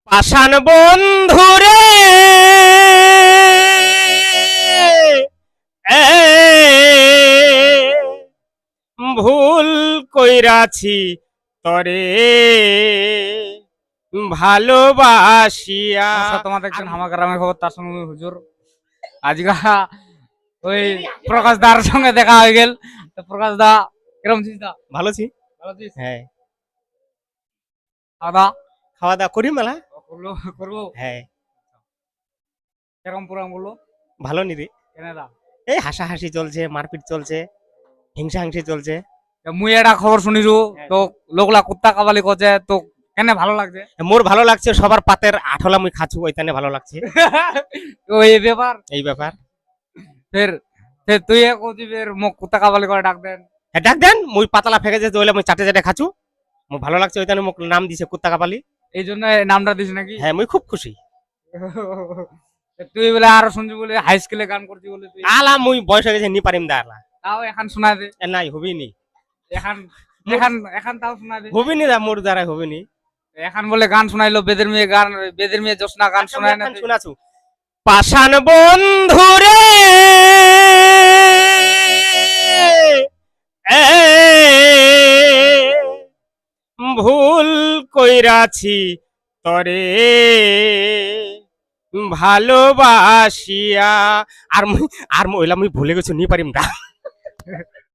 পাষাণ বন্ধুরে এ, ভুল কইরাছি তরে ভালোবাসিয়া। তোমার দেখছেন হামা গ্রামের খবর, তার সঙ্গে হুজুর। আজকে ওই প্রকাশ দার সঙ্গে দেখা হয়ে গেল। তো প্রকাশ দা কিরম ছিস দা? ভালো আছি। ভালো ছিস? হ্যাঁ, খাওয়া দাওয়া খাওয়া দাওয়া করি মেলা। করবো। হ্যাঁ, কিরম প্রোগ্রাম করলো? ভালো নিদি। কেন দা? এই হাসাহাসি চলছে, মারপিট চলছে, হিংসাহিংসি চলছে। মুই একটা খবর শুনিছু, তো লোকলা কুত্তা কাবালি করছে, তো কেন ভালো লাগছে? মোর ভালো লাগছে, সবার পাতের আঠলা মুই খাচ্ছু, ওইখানে ভালো লাগছে। তো এই ব্যাপার। এই ব্যাপার। ফের ফের তুই কইছি ফের মোক কুত্তা কাবালি করে ডাক দেন। হ্যাঁ, ডাক দেন। মুই পাতলা ফেকে যে ওইলে মুই চাটে চাটে খাচ্ছু, মুই ভালো লাগছে, ওইখানে মোক নাম দিছে কুত্তা কাপালি। এই জন্য নামটা দিস নাকি? হ্যাঁ, মুই খুব খুশি। তুই বলে আরো শুনছি বলে হাই স্কুলে গান করছি বলে তুই। আলা মুই বয়স হয়ে গেছে, নি পারিম দা আলা। তাও এখন শোনা দে। নাই হবি নি, এখন এখন এখন তাও শোনা দে। হবি নি দা, মোর দ্বারা হবি নি। এখন বলে গান শোনাইলো, বেদের মেয়ে গান, বেদের মেয়ে জোসনা গান শোনায় না। শোনাছু পাষাণ বন্ধুরে এ, ভুল কইরাছি তরে ভালোবাসিয়া। আর মুই ওইলা মুই ভুলে গেছি, নি পারিম দা।